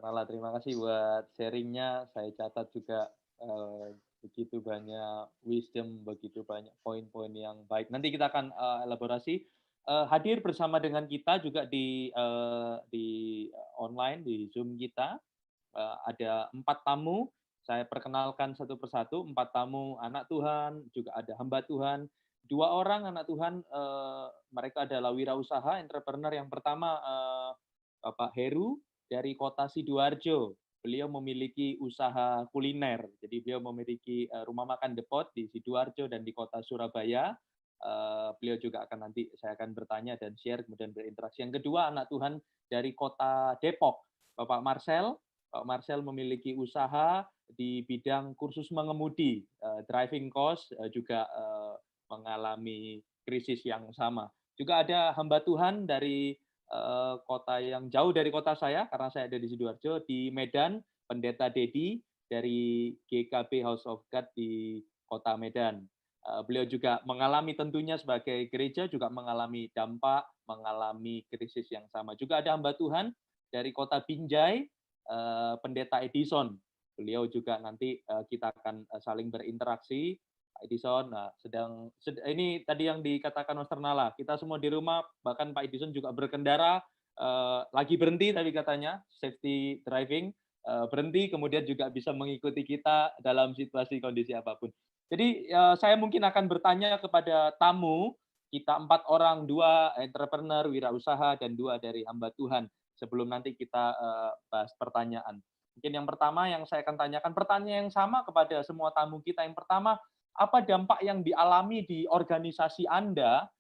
Nala, terima kasih buat sharingnya. Saya catat juga begitu banyak wisdom, begitu banyak poin-poin yang baik. Nanti kita akan elaborasi. Hadir bersama dengan kita juga di online, di Zoom kita. Ada 4 tamu. Saya perkenalkan satu persatu. 4 tamu anak Tuhan, juga ada hamba Tuhan. 2 orang anak Tuhan, mereka adalah wirausaha, entrepreneur. Yang pertama, Bapak Heru dari kota Sidoarjo. Beliau memiliki usaha kuliner. Jadi beliau memiliki rumah makan Depot di Sidoarjo dan di kota Surabaya. Beliau juga akan nanti saya akan bertanya dan share kemudian berinteraksi. Yang kedua anak Tuhan dari kota Depok, Bapak Marcel. Pak Marcel memiliki usaha di bidang kursus mengemudi, driving course, juga mengalami krisis yang sama. Juga ada hamba Tuhan dari kota yang jauh dari kota saya, karena saya ada di Sidoarjo, di Medan, Pendeta Dedi dari GKB House of God di kota Medan. Beliau juga mengalami tentunya sebagai gereja, juga mengalami dampak, mengalami krisis yang sama. Juga ada hamba Tuhan dari kota Binjai, Pendeta Edison. Beliau juga nanti kita akan saling berinteraksi. Pak Edison, ini tadi yang dikatakan Mas Nala, kita semua di rumah, bahkan Pak Edison juga berkendara, lagi berhenti tadi katanya, safety driving, berhenti, kemudian juga bisa mengikuti kita dalam situasi kondisi apapun. Jadi saya mungkin akan bertanya kepada tamu, kita 4 orang, 2 entrepreneur, wirausaha, dan 2 dari hamba Tuhan. Sebelum nanti kita bahas pertanyaan. Mungkin yang pertama yang saya akan tanyakan, pertanyaan yang sama kepada semua tamu kita. Yang pertama, apa dampak yang dialami di organisasi Anda,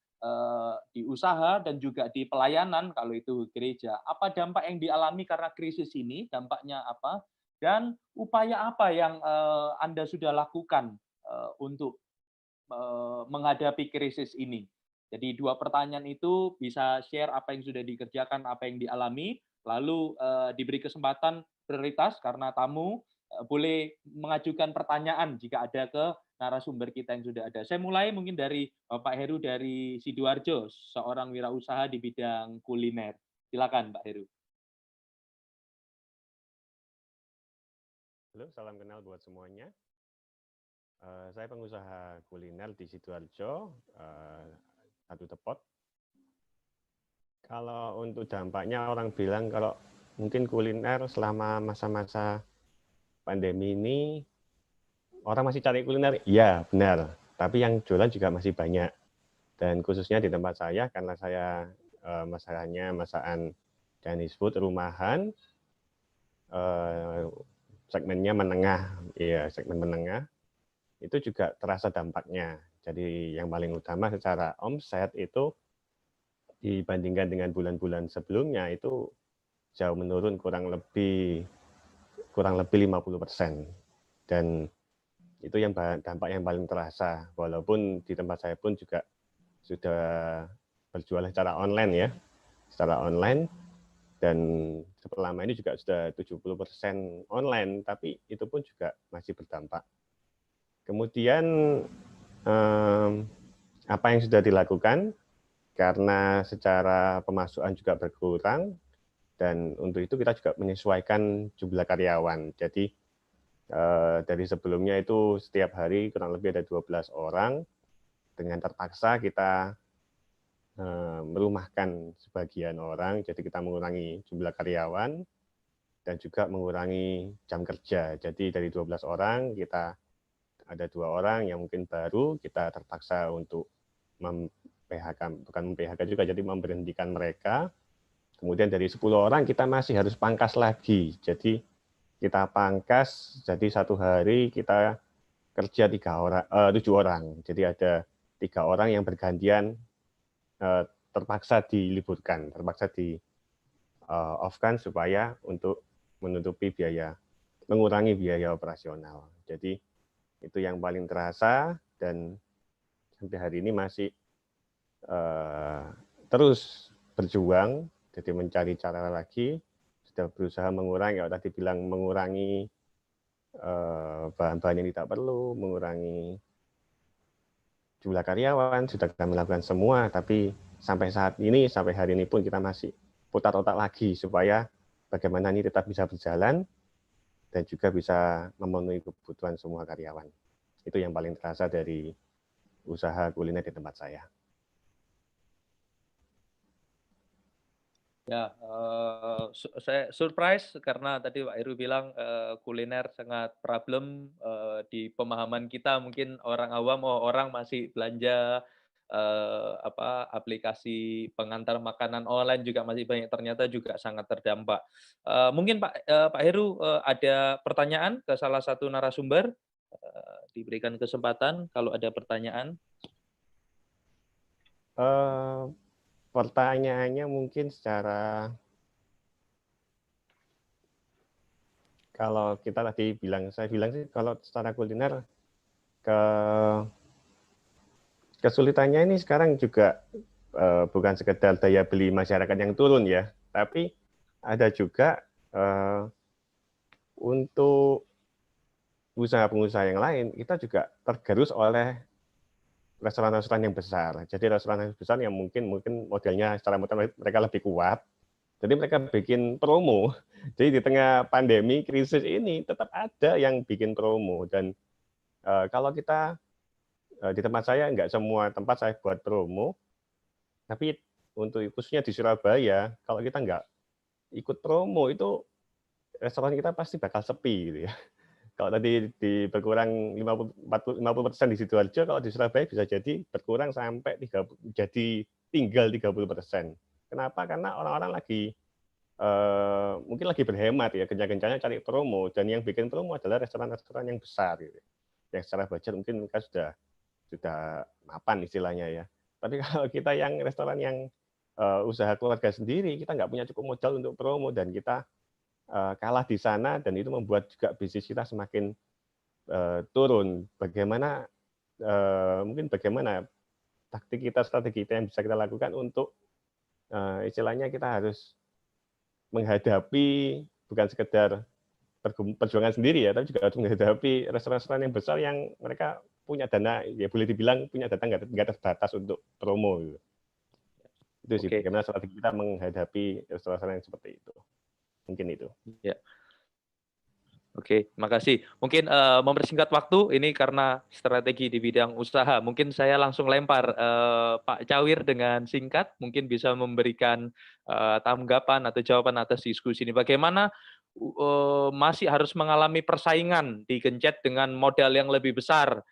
di usaha dan juga di pelayanan, kalau itu gereja? Apa dampak yang dialami karena krisis ini? Dampaknya apa? Dan upaya apa yang Anda sudah lakukan untuk menghadapi krisis ini? Jadi 2 pertanyaan itu bisa share apa yang sudah dikerjakan, apa yang dialami, lalu diberi kesempatan prioritas karena tamu boleh mengajukan pertanyaan jika ada ke narasumber kita yang sudah ada. Saya mulai mungkin dari Bapak Heru dari Sidoarjo, seorang wirausaha di bidang kuliner. Silakan Pak Heru. Halo, salam kenal buat semuanya. Saya pengusaha kuliner di Sidoarjo, satu Depot. Kalau untuk dampaknya orang bilang kalau mungkin kuliner selama masa-masa pandemi ini orang masih cari kuliner, ya benar. Tapi yang jualan juga masih banyak. Dan khususnya di tempat saya karena saya masakan Chinese food rumahan, segmennya menengah, ya segmen menengah. Itu juga terasa dampaknya. Jadi yang paling utama secara omset itu dibandingkan dengan bulan-bulan sebelumnya itu jauh menurun kurang lebih 50%. Dan itu yang dampak yang paling terasa. Walaupun di tempat saya pun juga sudah berjualan secara online ya. Secara online dan selama ini juga sudah 70% online, tapi itu pun juga masih berdampak. Kemudian apa yang sudah dilakukan karena secara pemasukan juga berkurang dan untuk itu kita juga menyesuaikan jumlah karyawan. Jadi dari sebelumnya itu setiap hari kurang lebih ada 12 orang, dengan terpaksa kita merumahkan sebagian orang, jadi kita mengurangi jumlah karyawan dan juga mengurangi jam kerja. Jadi dari 12 orang kita ada 2 orang yang mungkin baru, kita terpaksa untuk mem-PHK, bukan mem-PHK juga, jadi memberhentikan mereka. Kemudian dari 10 orang kita masih harus pangkas lagi. Jadi kita pangkas, jadi satu hari kita kerja 7 orang. Jadi ada 3 orang yang bergantian terpaksa diliburkan, terpaksa di off-kan supaya untuk menutupi biaya, mengurangi biaya operasional. Jadi itu yang paling terasa dan sampai hari ini masih terus berjuang, jadi mencari cara lagi, sudah berusaha mengurangi, kalau tadi bilang mengurangi bahan-bahan yang tidak perlu, mengurangi jumlah karyawan, sudah kami lakukan semua, tapi sampai saat ini, sampai hari ini pun kita masih putar otak lagi supaya bagaimana ini tetap bisa berjalan dan juga bisa memenuhi kebutuhan semua karyawan. Itu yang paling terasa dari usaha kuliner di tempat saya. Ya, saya surprise karena tadi Pak Heru bilang kuliner sangat problem di pemahaman kita. Mungkin orang awam, oh orang masih belanja aplikasi pengantar makanan online juga masih banyak. Ternyata juga sangat terdampak. Mungkin Pak Heru ada pertanyaan ke salah satu narasumber. Diberikan kesempatan kalau ada pertanyaan. Pertanyaannya mungkin secara, kalau kita tadi saya bilang sih kalau secara kuliner kesulitannya ini sekarang juga bukan sekedar daya beli masyarakat yang turun ya, tapi ada juga untuk usaha-pengusaha yang lain, kita juga tergerus oleh restoran-restoran yang besar. Jadi restoran yang besar yang mungkin modelnya secara modal mereka lebih kuat, jadi mereka bikin promo. Jadi di tengah pandemi krisis ini tetap ada yang bikin promo. Dan kalau kita di tempat saya nggak semua tempat saya buat promo, tapi untuk khususnya di Surabaya, kalau kita nggak ikut promo itu restoran kita pasti bakal sepi gitu ya. Kalau tadi berkurang 50% di Sidoarjo, kalau di Surabaya bisa jadi berkurang sampai jadi tinggal 30%. Kenapa? Karena orang-orang lagi mungkin lagi berhemat ya, kencang-kencangnya cari promo, dan yang bikin promo adalah restoran-restoran yang besar gitu. Yang secara budget mungkin mereka sudah mapan istilahnya ya. Tapi kalau kita yang restoran yang usaha keluarga sendiri, kita nggak punya cukup modal untuk promo, dan kita kalah di sana, dan itu membuat juga bisnis kita semakin turun. Mungkin bagaimana strategi kita yang bisa kita lakukan untuk istilahnya kita harus menghadapi bukan sekedar perjuangan sendiri ya, tapi juga harus menghadapi restoran-restoran yang besar yang mereka punya dana, ya boleh dibilang punya dana nggak terbatas untuk promo. Gitu. Itu sih, bagaimana strategi kita menghadapi restoran yang seperti itu. Mungkin itu. Ya. Oke, makasih. Mungkin mempersingkat waktu ini karena strategi di bidang usaha. Mungkin saya langsung lempar Pak Cawir dengan singkat, mungkin bisa memberikan tanggapan atau jawaban atas diskusi ini. Bagaimana masih harus mengalami persaingan di Gencet dengan modal yang lebih besar.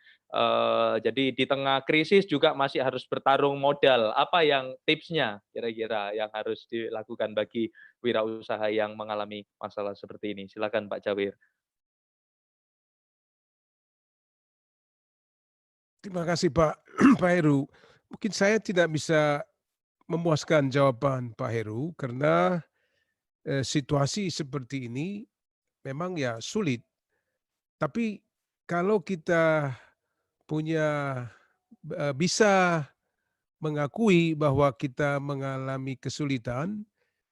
Jadi di tengah krisis juga masih harus bertarung modal. Apa yang tipsnya kira-kira yang harus dilakukan bagi wirausaha yang mengalami masalah seperti ini? Silakan Pak Cawir. Terima kasih Pak Heru. Mungkin saya tidak bisa memuaskan jawaban Pak Heru karena situasi seperti ini memang ya sulit. Tapi kalau kita bisa mengakui bahwa kita mengalami kesulitan,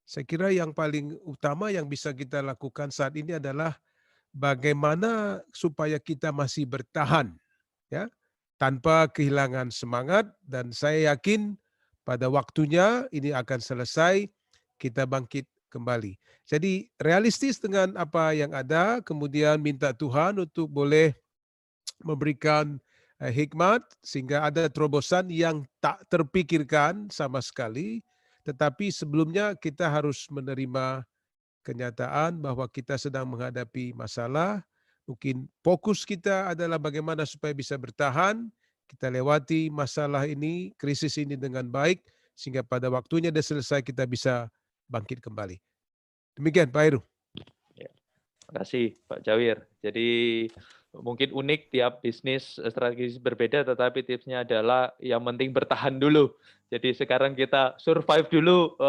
saya kira yang paling utama yang bisa kita lakukan saat ini adalah bagaimana supaya kita masih bertahan, ya, tanpa kehilangan semangat, dan saya yakin pada waktunya ini akan selesai, kita bangkit kembali. Jadi realistis dengan apa yang ada, kemudian minta Tuhan untuk boleh memberikan hikmat sehingga ada terobosan yang tak terpikirkan sama sekali, tetapi sebelumnya kita harus menerima kenyataan bahwa kita sedang menghadapi masalah. Mungkin fokus kita adalah bagaimana supaya bisa bertahan, kita lewati masalah ini, krisis ini dengan baik, sehingga pada waktunya dia selesai kita bisa bangkit kembali. Demikian Pak Heru. Terima kasih Pak Cawir. Jadi mungkin unik tiap bisnis strategi berbeda, tetapi tipsnya adalah yang penting bertahan dulu. Jadi sekarang kita survive dulu,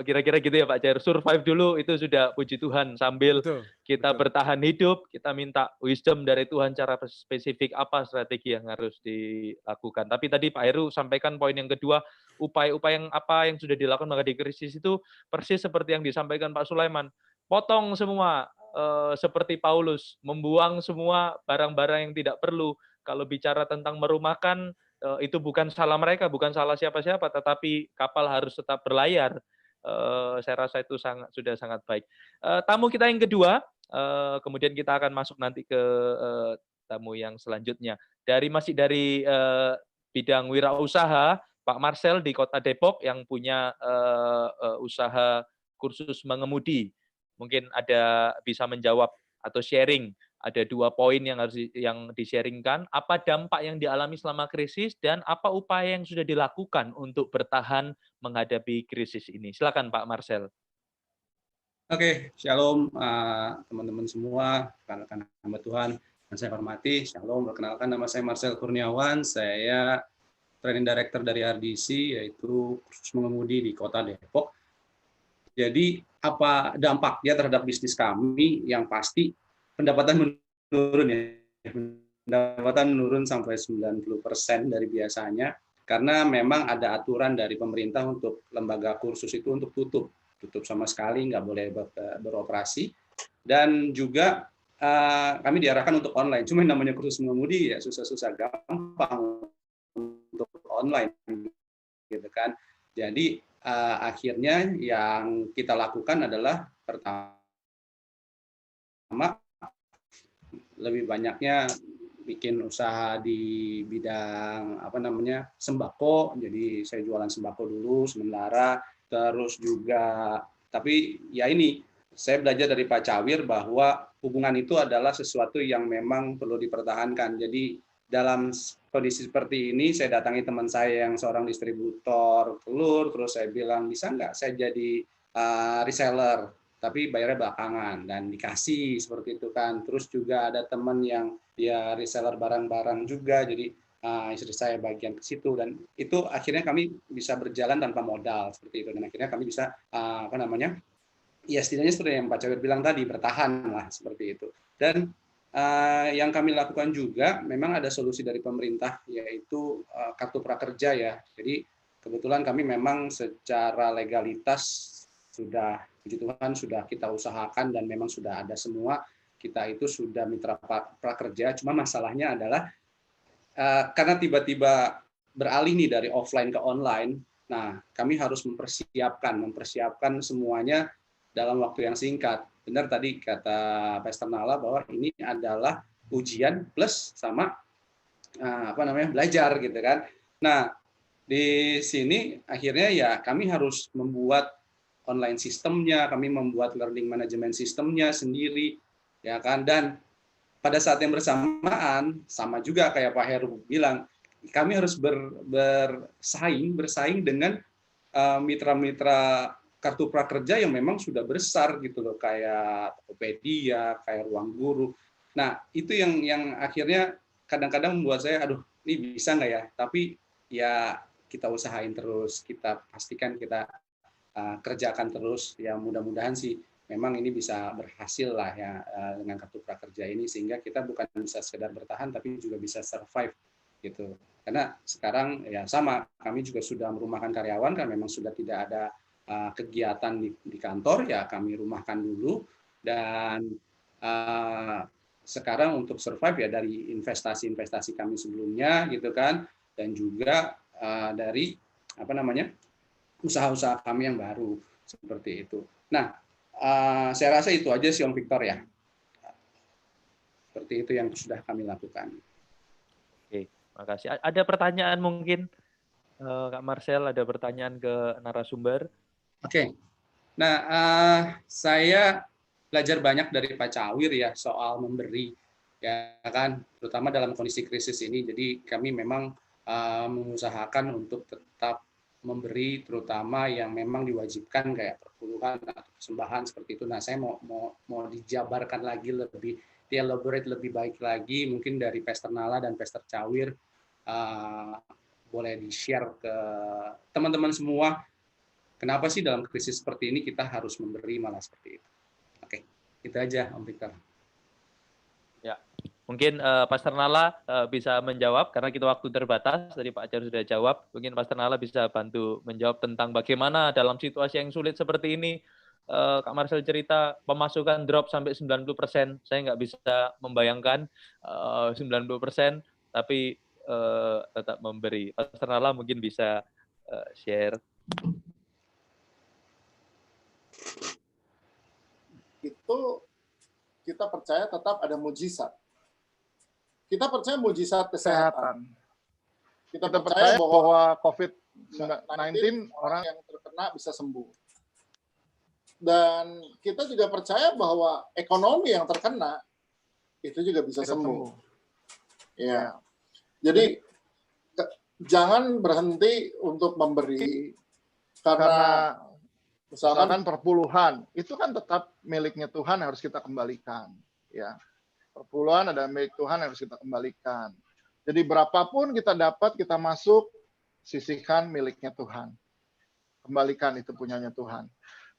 kira-kira gitu ya Pak Cawir. Survive dulu itu sudah puji Tuhan, sambil kita bertahan hidup, kita minta wisdom dari Tuhan cara spesifik apa strategi yang harus dilakukan. Tapi tadi Pak Heru sampaikan poin yang kedua, upaya-upaya yang sudah dilakukan menghadapi krisis itu persis seperti yang disampaikan Pak Sulaiman. Potong semua, seperti Paulus, membuang semua barang-barang yang tidak perlu. Kalau bicara tentang merumahkan, itu bukan salah mereka, bukan salah siapa-siapa, tetapi kapal harus tetap berlayar. Saya rasa itu sudah sangat baik. Tamu kita yang kedua, kemudian kita akan masuk nanti ke tamu yang selanjutnya. Masih dari bidang wirausaha, Pak Marcel di Kota Depok yang punya usaha kursus mengemudi. Mungkin bisa menjawab atau sharing. Ada 2 poin yang di-sharingkan. Apa dampak yang dialami selama krisis dan apa upaya yang sudah dilakukan untuk bertahan menghadapi krisis ini? Silakan Pak Marcel. Oke, shalom teman-teman semua, rekan-rekan hamba Tuhan yang saya hormati. Shalom, perkenalkan nama saya Marcel Kurniawan. Saya Training Director dari RDC, yaitu kursus mengemudi di Kota Depok. Jadi apa dampaknya terhadap bisnis kami? Yang pasti pendapatan menurun ya. Pendapatan menurun sampai 90% dari biasanya karena memang ada aturan dari pemerintah untuk lembaga kursus itu untuk tutup sama sekali, nggak boleh beroperasi. Dan juga kami diarahkan untuk online. Cuma yang namanya kursus mengemudi ya susah-susah gampang untuk online gitu kan. Jadi akhirnya yang kita lakukan adalah pertama lebih banyaknya bikin usaha di bidang sembako. Jadi saya jualan sembako dulu sementara, terus juga tapi ya ini saya belajar dari Pak Cawir bahwa hubungan itu adalah sesuatu yang memang perlu dipertahankan. Jadi dalam kondisi seperti ini saya datangi teman saya yang seorang distributor telur, terus saya bilang bisa nggak saya jadi reseller, tapi bayarnya belakangan, dan dikasih seperti itu kan. Terus juga ada teman yang dia reseller barang-barang juga, jadi istri saya bagian ke situ, dan itu akhirnya kami bisa berjalan tanpa modal seperti itu, dan akhirnya kami bisa ya setidaknya seperti yang Pak Cawir bilang tadi, bertahan lah seperti itu. Dan yang kami lakukan juga memang ada solusi dari pemerintah, yaitu kartu prakerja ya. Jadi kebetulan kami memang secara legalitas sudah, puji Tuhan, sudah kita usahakan dan memang sudah ada semua. Kita itu sudah mitra prakerja, cuma masalahnya adalah karena tiba-tiba beralih nih dari offline ke online, nah kami harus mempersiapkan semuanya dalam waktu yang singkat. Benar tadi kata Pastor Nala bahwa ini adalah ujian plus sama belajar gitu kan. Nah, di sini akhirnya ya kami harus membuat online sistemnya, kami membuat learning management sistemnya sendiri, ya kan. Dan pada saat yang bersamaan, sama juga kayak Pak Heru bilang, kami harus bersaing dengan mitra-mitra kartu prakerja yang memang sudah besar gitu loh, kayak Tokopedia, kayak Ruang Guru. Nah, itu yang akhirnya kadang-kadang membuat saya, aduh, ini bisa nggak ya? Tapi ya kita usahain terus, kita pastikan kita kerjakan terus, ya mudah-mudahan sih memang ini bisa berhasil lah ya dengan kartu prakerja ini, sehingga kita bukan bisa sekedar bertahan tapi juga bisa survive gitu. Karena sekarang ya sama, kami juga sudah merumahkan karyawan kan, memang sudah tidak ada kegiatan di kantor, ya kami rumahkan dulu. Dan sekarang untuk survive ya dari investasi kami sebelumnya gitu kan, dan juga dari usaha-usaha kami yang baru seperti itu. Nah, saya rasa itu aja sih Om Victor ya. Seperti itu yang sudah kami lakukan. Oke, makasih. Ada pertanyaan mungkin Kak Marcel, ada pertanyaan ke narasumber? Oke. Nah, saya belajar banyak dari Pak Cawir ya soal memberi, ya kan, terutama dalam kondisi krisis ini. Jadi kami memang mengusahakan untuk tetap memberi, terutama yang memang diwajibkan kayak perpuluhan atau persembahan seperti itu. Nah, saya mau dijabarkan lagi lebih, di-elaborate lebih baik lagi, mungkin dari Pastor Nala dan Pastor Cawir, boleh di-share ke teman-teman semua. Kenapa sih dalam krisis seperti ini kita harus memberi malah seperti itu? Oke, itu aja Om Victor. Ya, mungkin Pastor Nala bisa menjawab karena kita waktu terbatas. Tadi Pak Jar sudah jawab. Mungkin Pastor Nala bisa bantu menjawab tentang bagaimana dalam situasi yang sulit seperti ini. Kak Marcel cerita pemasukan drop sampai 90%. Saya nggak bisa membayangkan 90%, tapi tetap memberi. Pastor Nala mungkin bisa share. itu kita percaya tetap ada mujizat. Kita percaya mujizat kesehatan. Kita percaya bahwa COVID-19 orang yang terkena bisa sembuh. Dan kita juga percaya bahwa ekonomi yang terkena itu juga bisa sembuh. Ya. Jadi jangan berhenti untuk memberi karena misalkan perpuluhan itu kan tetap miliknya Tuhan, harus kita kembalikan. Ya. Perpuluhan ada milik Tuhan, harus kita kembalikan. Jadi berapapun kita dapat, kita masuk, sisihkan miliknya Tuhan. Kembalikan, itu punyanya Tuhan.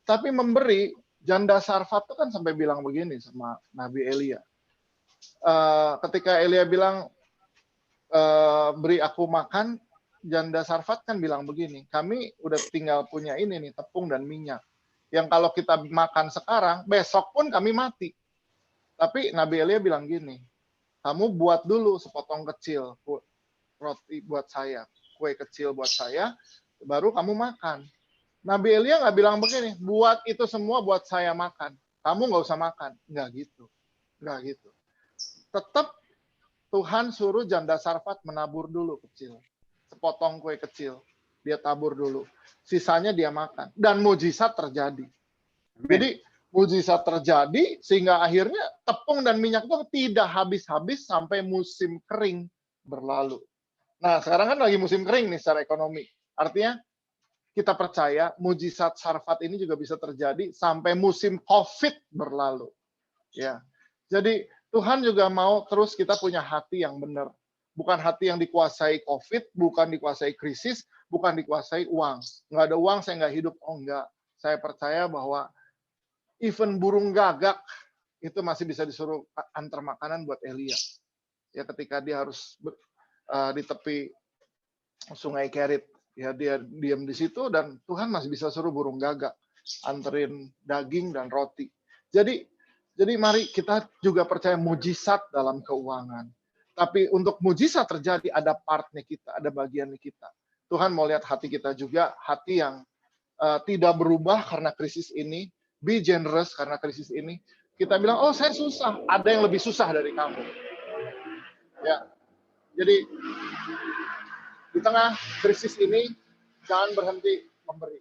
Tapi memberi, janda Sarfat itu kan sampai bilang begini sama Nabi Elia. Ketika Elia bilang, beri aku makan, janda Sarfat kan bilang begini, kami udah tinggal punya ini nih, tepung dan minyak. Yang kalau kita makan sekarang, besok pun kami mati. Tapi Nabi Elia bilang gini, kamu buat dulu sepotong kecil roti buat saya, kue kecil buat saya, baru kamu makan. Nabi Elia nggak bilang begini, buat itu semua buat saya makan, kamu nggak usah makan. Nggak gitu. Nggak gitu. Tetap Tuhan suruh janda Sarfat menabur dulu kecil. Sepotong kue kecil, dia tabur dulu. Sisanya dia makan. Dan mujizat terjadi. Jadi mujizat terjadi sehingga akhirnya tepung dan minyak itu tidak habis-habis sampai musim kering berlalu. Nah, sekarang kan lagi musim kering nih secara ekonomi. Artinya kita percaya mujizat Sarfat ini juga bisa terjadi sampai musim COVID berlalu. Ya. Jadi Tuhan juga mau terus kita punya hati yang benar. Bukan hati yang dikuasai COVID, bukan dikuasai krisis, bukan dikuasai uang. Nggak ada uang, saya nggak hidup. Oh enggak. Saya percaya bahwa even burung gagak itu masih bisa disuruh antar makanan buat Elia. Ya ketika dia harus di tepi sungai Kerit, ya dia diam di situ dan Tuhan masih bisa suruh burung gagak anterin daging dan roti. Jadi mari kita juga percaya mujizat dalam keuangan. Tapi untuk mujizat terjadi ada partnya kita, ada bagiannya kita. Tuhan mau lihat hati kita juga, hati yang tidak berubah karena krisis ini. Be generous karena krisis ini. Kita bilang, oh saya susah. Ada yang lebih susah dari kamu. Ya, jadi di tengah krisis ini jangan berhenti memberi.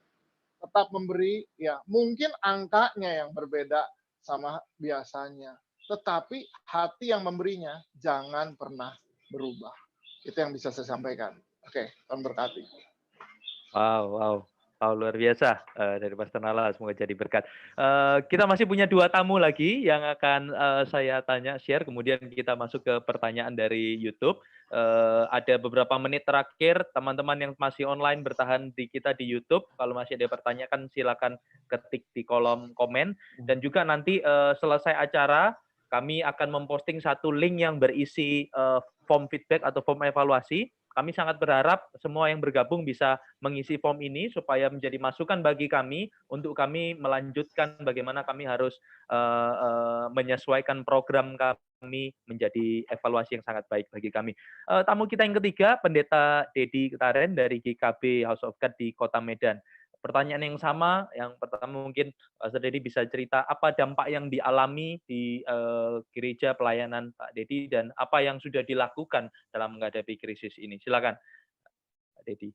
Tetap memberi. Ya, mungkin angkanya yang berbeda sama biasanya. Tetapi hati yang memberinya jangan pernah berubah. Itu yang bisa saya sampaikan. Oke, Tuhan berkati. Wow. Oh, luar biasa dari Pastor Nala, semoga jadi berkat. Kita masih punya 2 tamu lagi yang akan saya tanya, share, kemudian kita masuk ke pertanyaan dari YouTube. Ada beberapa menit terakhir, teman-teman yang masih online bertahan di kita di YouTube, kalau masih ada pertanyaan silakan ketik di kolom komen. Dan juga nanti selesai acara, kami akan memposting satu link yang berisi form feedback atau form evaluasi. Kami sangat berharap semua yang bergabung bisa mengisi form ini supaya menjadi masukan bagi kami untuk kami melanjutkan bagaimana kami harus menyesuaikan program kami menjadi evaluasi yang sangat baik bagi kami. Tamu kita yang ketiga, Pendeta Dedi Taren dari GKB House of God di Kota Medan. Pertanyaan yang sama, yang pertama mungkin Pastor Dedi bisa cerita apa dampak yang dialami di gereja pelayanan Pak Dedi dan apa yang sudah dilakukan dalam menghadapi krisis ini. Silakan, Pak Dedi.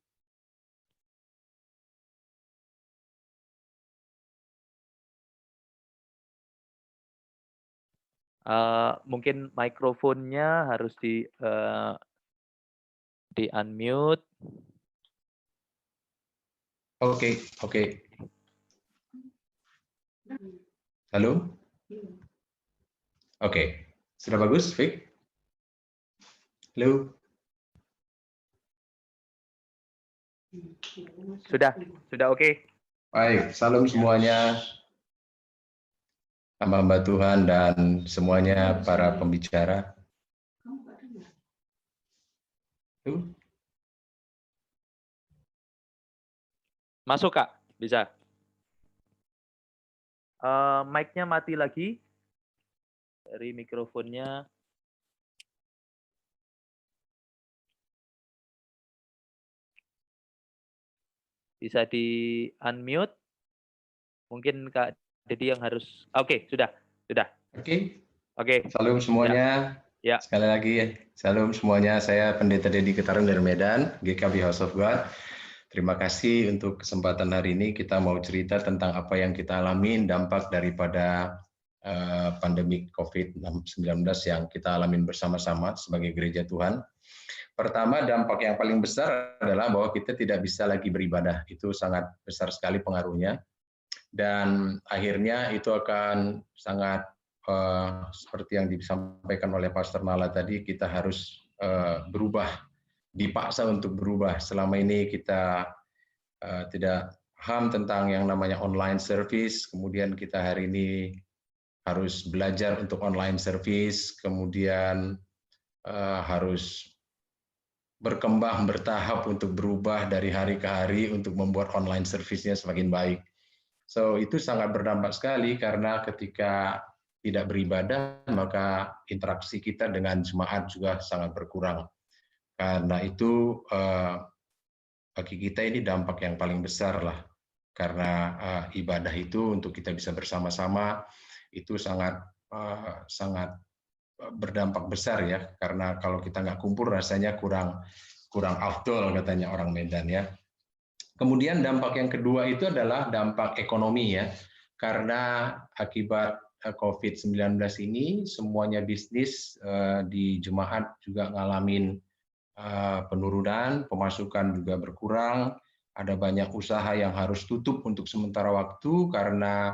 Mungkin mikrofonnya harus di unmute. Oke. Halo? Oke. Sudah bagus, Vic? Halo? Sudah oke. Baik, salam semuanya. Hamba-hamba Tuhan dan semuanya para pembicara. Masuk, Kak. Bisa. Mic-nya mati lagi. Dari mikrofonnya. Bisa di unmute. Mungkin Kak Dedi yang harus. Oke, sudah. Oke. Salam semuanya. Ya. Sekali lagi, salam semuanya. Saya Pendeta Dedi Ketarun dari Medan, GKB House of God. Terima kasih untuk kesempatan hari ini. Kita mau cerita tentang apa yang kita alami, dampak daripada pandemi COVID-19 yang kita alami bersama-sama sebagai gereja Tuhan. Pertama, dampak yang paling besar adalah bahwa kita tidak bisa lagi beribadah. Itu sangat besar sekali pengaruhnya. Dan akhirnya itu akan sangat seperti yang disampaikan oleh Pastor Nala tadi, kita harus berubah, dipaksa untuk berubah. Selama ini kita tidak paham tentang yang namanya online service, kemudian kita hari ini harus belajar untuk online service, kemudian harus berkembang bertahap untuk berubah dari hari ke hari untuk membuat online service-nya semakin baik. So itu sangat berdampak sekali karena ketika tidak beribadah, maka interaksi kita dengan jemaat juga sangat berkurang. Karena itu bagi kita ini dampak yang paling besar lah. Karena ibadah itu untuk kita bisa bersama-sama itu sangat berdampak besar ya. Karena kalau kita nggak kumpul rasanya kurang afdol katanya orang Medan ya. Kemudian dampak yang kedua itu adalah dampak ekonomi ya. Karena akibat COVID-19 ini semuanya bisnis di jemaat juga ngalamin penurunan, pemasukan juga berkurang, ada banyak usaha yang harus tutup untuk sementara waktu karena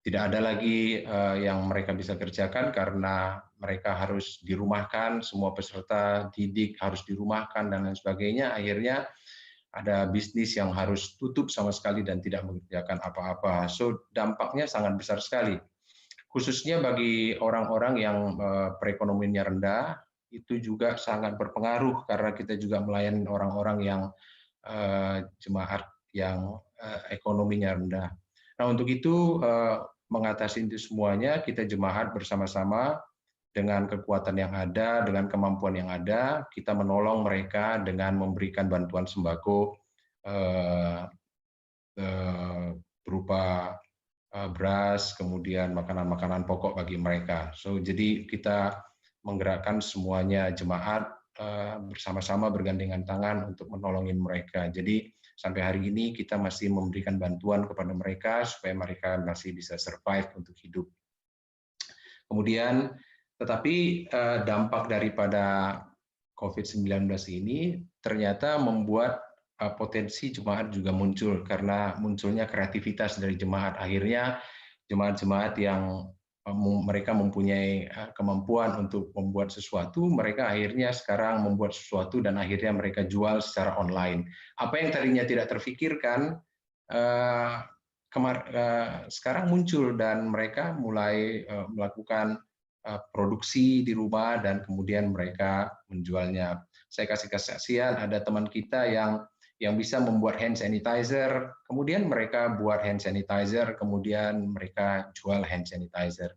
tidak ada lagi yang mereka bisa kerjakan karena mereka harus dirumahkan, semua peserta didik harus dirumahkan dan lain sebagainya. Akhirnya ada bisnis yang harus tutup sama sekali dan tidak mengerjakan apa-apa. So dampaknya sangat besar sekali. Khususnya bagi orang-orang yang perekonomiannya rendah, itu juga sangat berpengaruh karena kita juga melayani orang-orang yang jemaat yang ekonominya rendah. Nah untuk itu mengatasi itu semuanya, kita jemaat bersama-sama dengan kekuatan yang ada, dengan kemampuan yang ada, kita menolong mereka dengan memberikan bantuan sembako berupa beras, kemudian makanan-makanan pokok bagi mereka. So jadi kita menggerakkan semuanya jemaat bersama-sama bergandengan tangan untuk menolongin mereka. Jadi sampai hari ini kita masih memberikan bantuan kepada mereka supaya mereka masih bisa survive untuk hidup. Kemudian tetapi dampak daripada COVID-19 ini ternyata membuat potensi jemaat juga muncul karena munculnya kreativitas dari jemaat. Akhirnya jemaat-jemaat yang mereka mempunyai kemampuan untuk membuat sesuatu, mereka akhirnya sekarang membuat sesuatu dan akhirnya mereka jual secara online. Apa yang tadinya tidak terfikirkan sekarang muncul dan mereka mulai melakukan produksi di rumah dan kemudian mereka menjualnya. Saya kasih kesaksian ada teman kita yang bisa membuat hand sanitizer, kemudian mereka buat hand sanitizer, kemudian mereka jual hand sanitizer.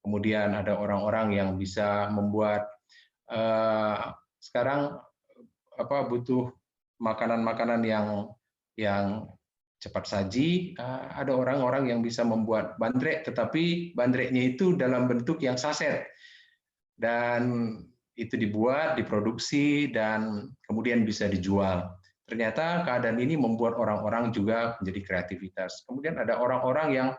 Kemudian ada orang-orang yang bisa membuat sekarang butuh makanan-makanan yang cepat saji, ada orang-orang yang bisa membuat bandrek, tetapi bandreknya itu dalam bentuk yang saset. Dan itu dibuat, diproduksi, dan kemudian bisa dijual. Ternyata keadaan ini membuat orang-orang juga menjadi kreativitas. Kemudian ada orang-orang yang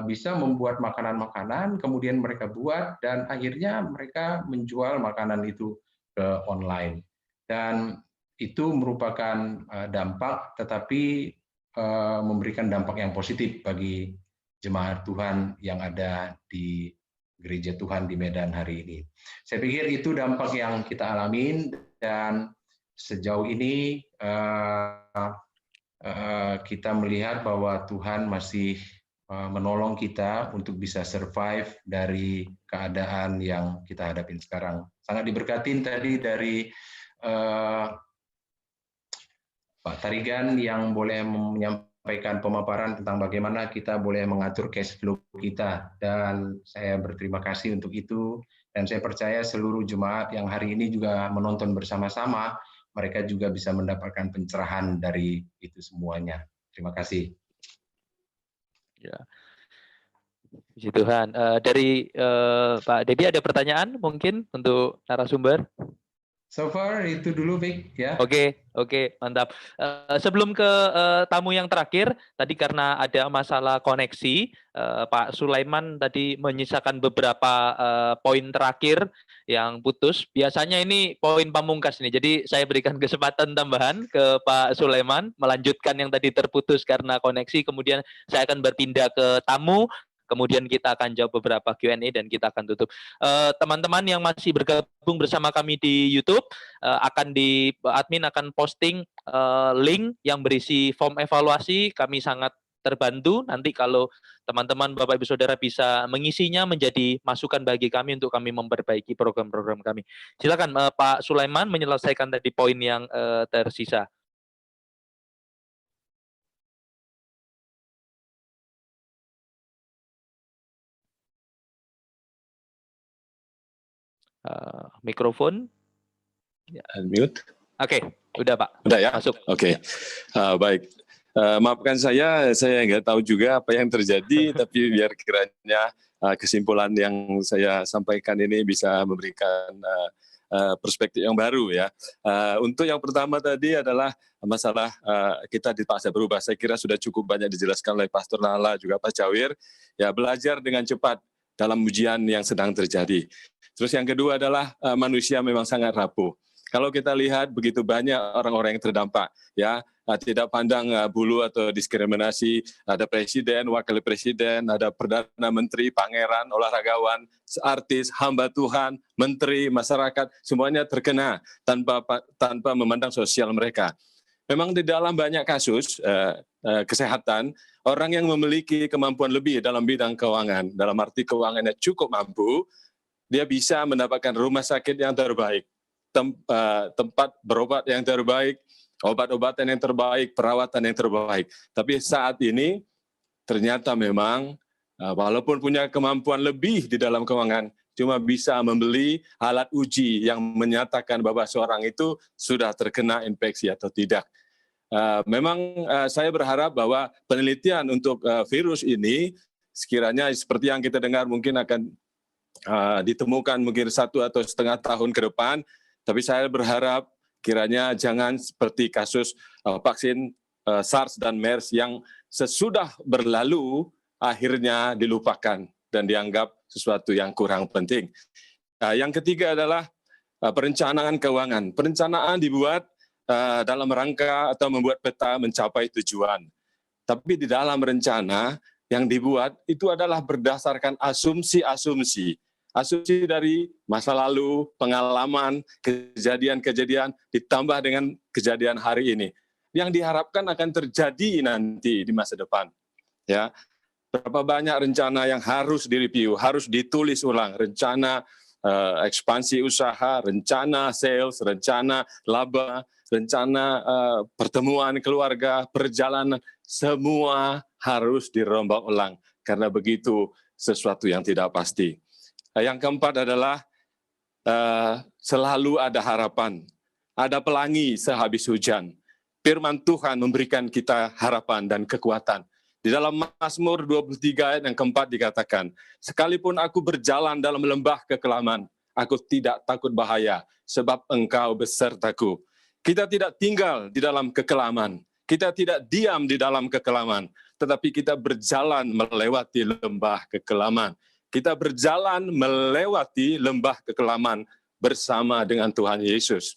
bisa membuat makanan-makanan, kemudian mereka buat, dan akhirnya mereka menjual makanan itu ke online. Dan itu merupakan dampak, tetapi memberikan dampak yang positif bagi jemaat Tuhan yang ada di gereja Tuhan di Medan hari ini. Saya pikir itu dampak yang kita alamin dan sejauh ini kita melihat bahwa Tuhan masih menolong kita untuk bisa survive dari keadaan yang kita hadapin sekarang. Sangat diberkatin tadi dari Pak Tarigan yang boleh menyampaikan pemaparan tentang bagaimana kita boleh mengatur cash flow kita, dan saya berterima kasih untuk itu, dan saya percaya seluruh jemaat yang hari ini juga menonton bersama-sama, mereka juga bisa mendapatkan pencerahan dari itu semuanya. Terima kasih. Ya. Puji Tuhan. Dari Pak Dedi ada pertanyaan mungkin untuk narasumber? So far itu dulu, Vic, ya. Oke, mantap. Sebelum ke tamu yang terakhir, tadi karena ada masalah koneksi, Pak Sulaiman tadi menyisakan beberapa poin terakhir yang putus. Biasanya ini poin pamungkas nih, jadi saya berikan kesempatan tambahan ke Pak Sulaiman melanjutkan yang tadi terputus karena koneksi. Kemudian saya akan berpindah ke tamu. Kemudian kita akan jawab beberapa Q&A dan kita akan tutup. Teman-teman yang masih bergabung bersama kami di YouTube, admin akan posting link yang berisi form evaluasi. Kami sangat terbantu nanti kalau teman-teman Bapak Ibu Saudara bisa mengisinya menjadi masukan bagi kami untuk kami memperbaiki program-program kami. Silakan Pak Sulaiman menyelesaikan tadi poin yang tersisa. Mikrofon. Unmute. Oke, udah Pak. Udah ya? Masuk. Oke. Baik. Maafkan saya nggak tahu juga apa yang terjadi, tapi biar kiranya kesimpulan yang saya sampaikan ini bisa memberikan perspektif yang baru ya. Untuk yang pertama tadi adalah masalah kita dipaksa berubah. Saya kira sudah cukup banyak dijelaskan oleh Pastor Nala juga Pak Cawir. Ya, belajar dengan cepat dalam ujian yang sedang terjadi. Terus yang kedua adalah manusia memang sangat rapuh. Kalau kita lihat begitu banyak orang-orang yang terdampak, ya tidak pandang bulu atau diskriminasi, ada presiden, wakil presiden, ada perdana menteri, pangeran, olahragawan, artis, hamba Tuhan, menteri, masyarakat, semuanya terkena tanpa memandang sosial mereka. Memang di dalam banyak kasus kesehatan, orang yang memiliki kemampuan lebih dalam bidang keuangan, dalam arti keuangannya cukup mampu, dia bisa mendapatkan rumah sakit yang terbaik, tempat berobat yang terbaik, obat-obatan yang terbaik, perawatan yang terbaik. Tapi saat ini ternyata memang walaupun punya kemampuan lebih di dalam keuangan, cuma bisa membeli alat uji yang menyatakan bahwa seorang itu sudah terkena infeksi atau tidak. Memang saya berharap bahwa penelitian untuk virus ini sekiranya seperti yang kita dengar mungkin akan ditemukan mungkin 1 atau setengah tahun ke depan, tapi saya berharap kiranya jangan seperti kasus vaksin SARS dan MERS yang sesudah berlalu akhirnya dilupakan dan dianggap sesuatu yang kurang penting. Yang ketiga adalah perencanaan keuangan. Perencanaan dibuat dalam rangka atau membuat peta mencapai tujuan. Tapi di dalam rencana yang dibuat itu adalah berdasarkan asumsi-asumsi. Asumsi dari masa lalu, pengalaman, kejadian-kejadian ditambah dengan kejadian hari ini. Yang diharapkan akan terjadi nanti di masa depan. Ya, berapa banyak rencana yang harus direview, harus ditulis ulang. Rencana ekspansi usaha, rencana sales, rencana laba, rencana pertemuan keluarga, perjalanan, semua harus dirombak ulang. Karena begitu sesuatu yang tidak pasti. Yang keempat adalah selalu ada harapan, ada pelangi sehabis hujan. Firman Tuhan memberikan kita harapan dan kekuatan. Di dalam Mazmur 23 ayat yang keempat dikatakan, sekalipun aku berjalan dalam lembah kekelaman, aku tidak takut bahaya, sebab Engkau besertaku. Kita tidak tinggal di dalam kekelaman, kita tidak diam di dalam kekelaman, tetapi kita berjalan melewati lembah kekelaman. Kita berjalan melewati lembah kekelaman bersama dengan Tuhan Yesus.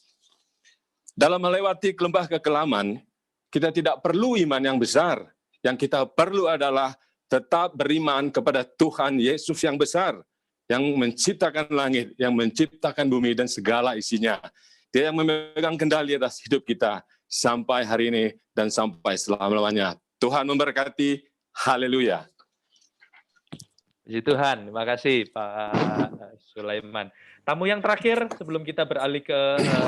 Dalam melewati lembah kekelaman, kita tidak perlu iman yang besar. Yang kita perlu adalah tetap beriman kepada Tuhan Yesus yang besar, yang menciptakan langit, yang menciptakan bumi dan segala isinya. Dia yang memegang kendali atas hidup kita sampai hari ini dan sampai selama-lamanya. Tuhan memberkati. Haleluya. Puji Tuhan, terima kasih Pak Sulaiman. Tamu yang terakhir sebelum kita beralih ke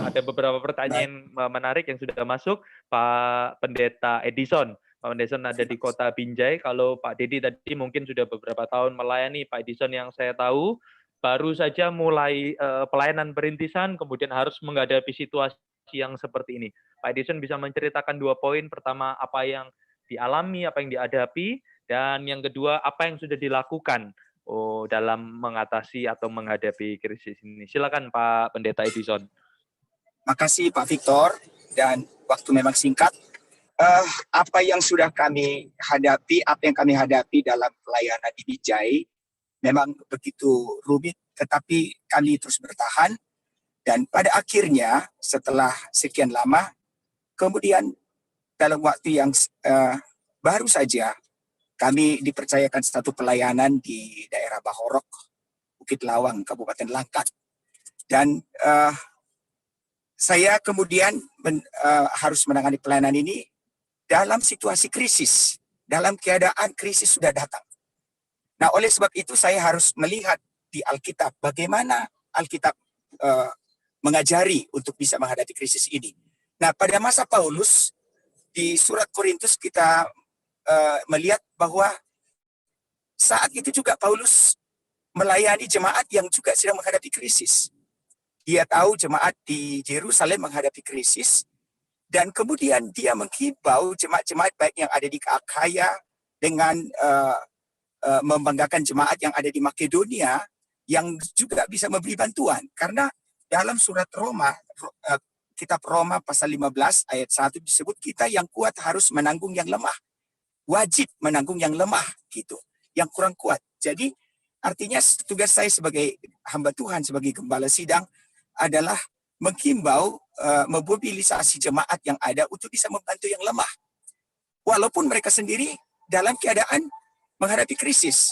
ada beberapa pertanyaan menarik yang sudah masuk, Pak Pendeta Edison. Pak Edison ada di Kota Binjai. Kalau Pak Dedi tadi mungkin sudah beberapa tahun melayani, Pak Edison yang saya tahu baru saja mulai pelayanan perintisan, kemudian harus menghadapi situasi yang seperti ini. Pak Edison bisa menceritakan 2 poin. Pertama, apa yang dialami, apa yang dihadapi, Dan yang kedua, apa yang sudah dilakukan dalam mengatasi atau menghadapi krisis ini? Silakan Pak Pendeta Edison. Makasih Pak Victor, dan waktu memang singkat. Apa yang sudah kami hadapi, apa yang kami hadapi dalam pelayanan di Bijai memang begitu rumit, tetapi kami terus bertahan. Dan pada akhirnya setelah sekian lama, kemudian dalam waktu yang baru saja kami dipercayakan satu pelayanan di daerah Bahorok, Bukit Lawang, Kabupaten Langkat. Dan saya kemudian harus menangani pelayanan ini dalam situasi krisis, dalam keadaan krisis sudah datang. Nah, oleh sebab itu saya harus melihat di Alkitab bagaimana Alkitab mengajari untuk bisa menghadapi krisis ini. Nah, pada masa Paulus di surat Korintus kita melihat bahwa saat itu juga Paulus melayani jemaat yang juga sedang menghadapi krisis. Dia tahu jemaat di Yerusalem menghadapi krisis, dan kemudian dia menghimbau jemaat-jemaat baik yang ada di Akhaya dengan membanggakan jemaat yang ada di Makedonia yang juga bisa memberi bantuan. Karena dalam surat Roma, kitab Roma pasal 15 ayat 1 disebut kita yang kuat harus menanggung yang lemah. Wajib menanggung yang lemah gitu, yang kurang kuat. Jadi artinya tugas saya sebagai hamba Tuhan, sebagai gembala sidang adalah menghimbau, memobilisasi jemaat yang ada untuk bisa membantu yang lemah. Walaupun mereka sendiri dalam keadaan menghadapi krisis.